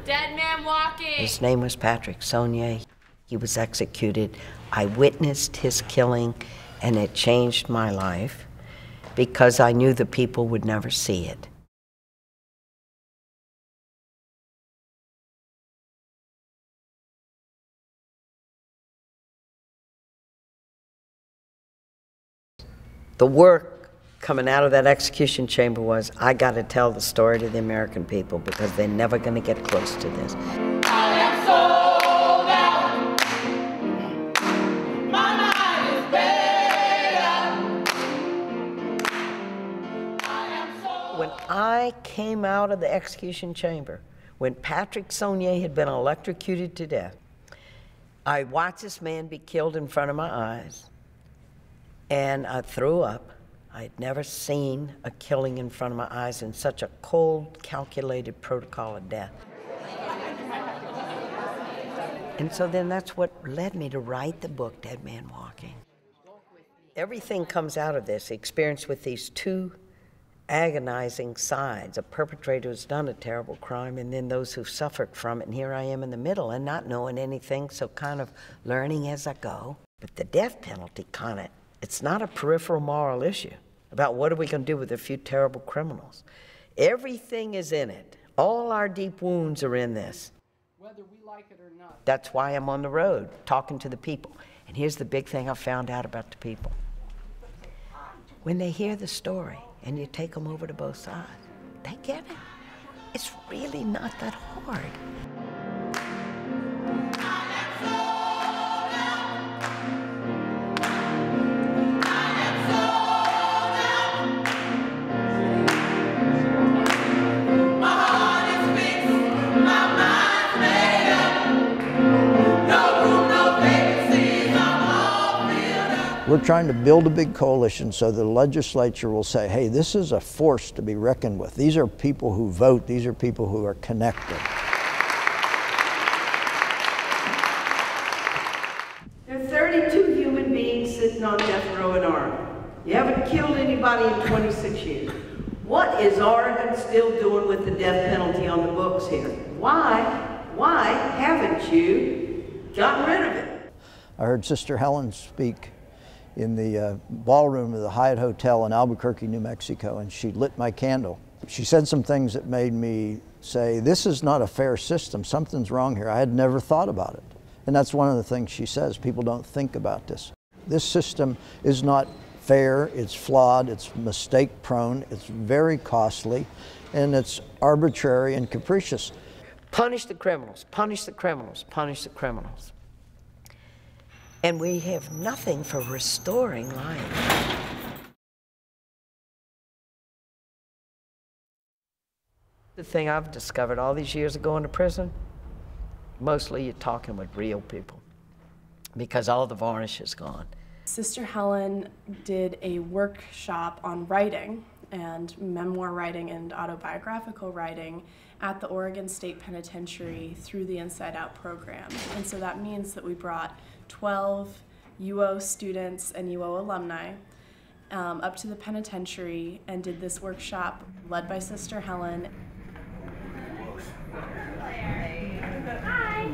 Dead man walking. His name was Patrick Saunier. He was executed. I witnessed his killing, and it changed my life because I knew the people would never see it. The work coming out of that execution chamber was, I got to tell the story to the American people because they're never going to get close to this. I am sold out. My mind is made up. I am sold. When I came out of the execution chamber, when Patrick Saunier had been electrocuted to death, I watched this man be killed in front of my eyes. And I threw up. I'd never seen a killing in front of my eyes in such a cold, calculated protocol of death. And so then that's what led me to write the book, Dead Man Walking. Everything comes out of this experience with these two agonizing sides, a perpetrator who's done a terrible crime and then those who suffered from it. And here I am in the middle and not knowing anything, so kind of learning as I go. But the death penalty it's not a peripheral moral issue about what are we going to do with a few terrible criminals. Everything is in it. All our deep wounds are in this. Whether we like it or not. That's why I'm on the road talking to the people. And here's the big thing I found out about the people. When they hear the story and you take them over to both sides, they get it. It's really not that hard. We're trying to build a big coalition so the legislature will say, hey, this is a force to be reckoned with. These are people who vote. These are people who are connected. There are 32 human beings sitting on death row in Oregon. You haven't killed anybody in 26 years. What is Oregon still doing with the death penalty on the books here? Why haven't you gotten rid of it? I heard Sister Helen speak in the ballroom of the Hyatt Hotel in Albuquerque, New Mexico, and she lit my candle. She said some things that made me say, this is not a fair system, something's wrong here. I had never thought about it. And that's one of the things she says, people don't think about this. This system is not fair, it's flawed, it's mistake prone, it's very costly, and it's arbitrary and capricious. Punish the criminals, punish the criminals, punish the criminals. And we have nothing for restoring life. The thing I've discovered all these years of going to prison, mostly you're talking with real people because all the varnish is gone. Sister Helen did a workshop on writing and memoir writing and autobiographical writing at the Oregon State Penitentiary through the Inside Out program. And so that means that we brought 12 UO students and UO alumni up to the penitentiary and did this workshop led by Sister Helen. Hi.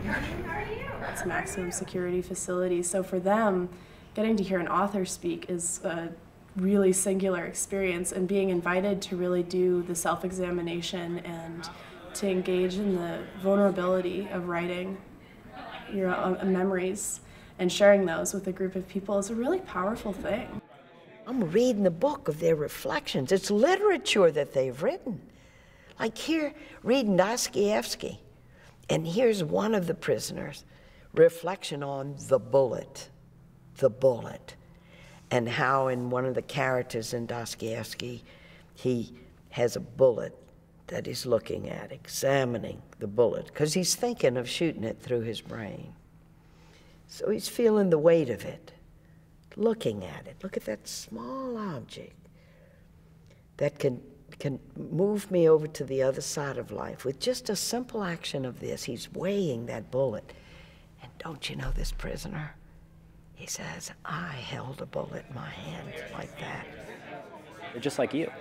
How are you? It's maximum security facilities. So for them, getting to hear an author speak is a really singular experience, and being invited to really do the self-examination and to engage in the vulnerability of writing your own memories and sharing those with a group of people is a really powerful thing. I'm reading the book of their reflections. It's literature that they've written. Like here, reading Dostoevsky, and here's one of the prisoners' reflection on the bullet, and how in one of the characters in Dostoevsky, he has a bullet that he's looking at, examining the bullet, because he's thinking of shooting it through his brain. So he's feeling the weight of it, looking at it. Look at that small object that can move me over to the other side of life. With just a simple action of this, he's weighing that bullet. And don't you know this prisoner? He says, I held a bullet in my hand like that. They're just like you.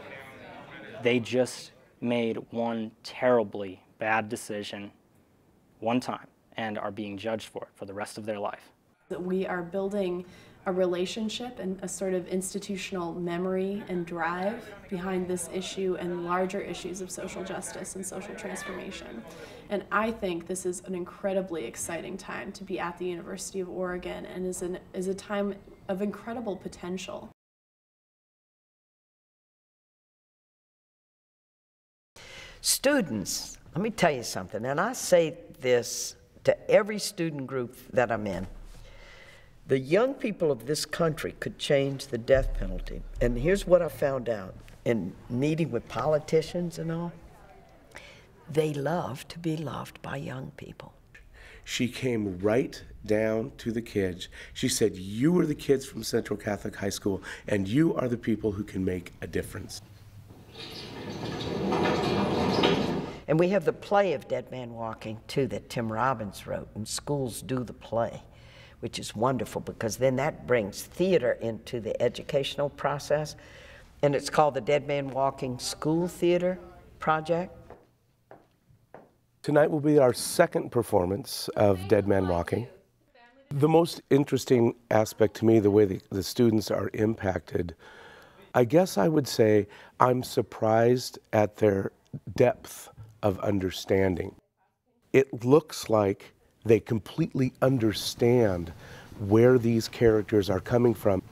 They just made one terribly bad decision one time and are being judged for it for the rest of their life. That we are building a relationship and a sort of institutional memory and drive behind this issue and larger issues of social justice and social transformation. And I think this is an incredibly exciting time to be at the University of Oregon, and is a time of incredible potential. Students, let me tell you something, and I say this to every student group that I'm in. The young people of this country could change the death penalty. And here's what I found out in meeting with politicians and all. They love to be loved by young people. She came right down to the kids. She said, you are the kids from Central Catholic High School, and you are the people who can make a difference. And we have the play of Dead Man Walking, too, that Tim Robbins wrote, and schools do the play, which is wonderful because then that brings theater into the educational process. And it's called the Dead Man Walking School Theater Project. Tonight will be our second performance of Dead Man Walking. The most interesting aspect to me, the way the students are impacted, I guess I would say I'm surprised at their depth of understanding. It looks like they completely understand where these characters are coming from.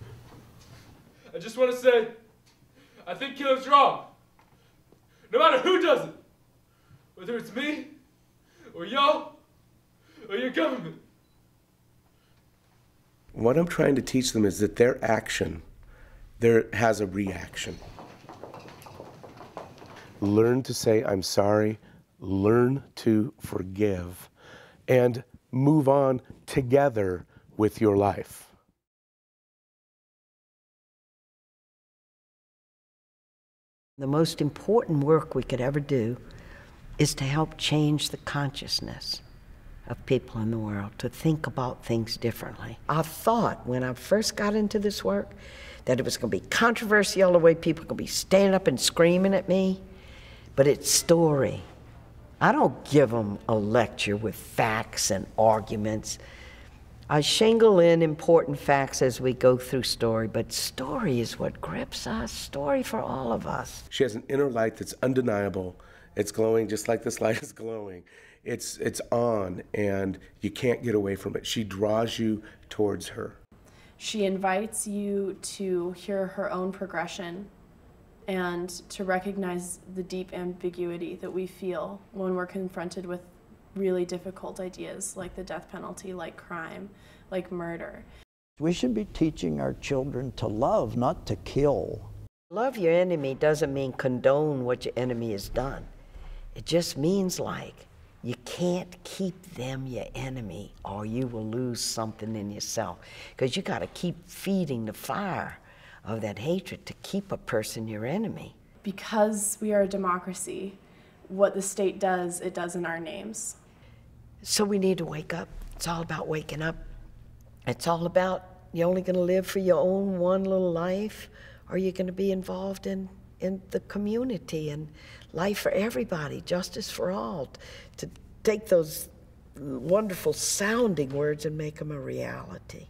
I just want to say, I think killing's wrong. No matter who does it. Whether it's me, or y'all, or your government. What I'm trying to teach them is that their action, there has a reaction. Learn to say, I'm sorry, learn to forgive, and move on together with your life. The most important work we could ever do is to help change the consciousness of people in the world, to think about things differently. I thought when I first got into this work that it was going to be controversial, the way people could be standing up and screaming at me, but it's story. I don't give them a lecture with facts and arguments. I shingle in important facts as we go through story, but story is what grips us, story for all of us. She has an inner light that's undeniable. It's glowing just like this light is glowing. It's on, and you can't get away from it. She draws you towards her. She invites you to hear her own progression and to recognize the deep ambiguity that we feel when we're confronted with really difficult ideas like the death penalty, like crime, like murder. We should be teaching our children to love, not to kill. Love your enemy doesn't mean condone what your enemy has done. It just means like you can't keep them your enemy or you will lose something in yourself, because you got to keep feeding the fire of that hatred to keep a person your enemy. Because we are a democracy, what the state does, it does in our names. So we need to wake up. It's all about waking up. It's all about you're only going to live for your own one little life, or you're going to be involved in the community and life for everybody, justice for all, to take those wonderful sounding words and make them a reality.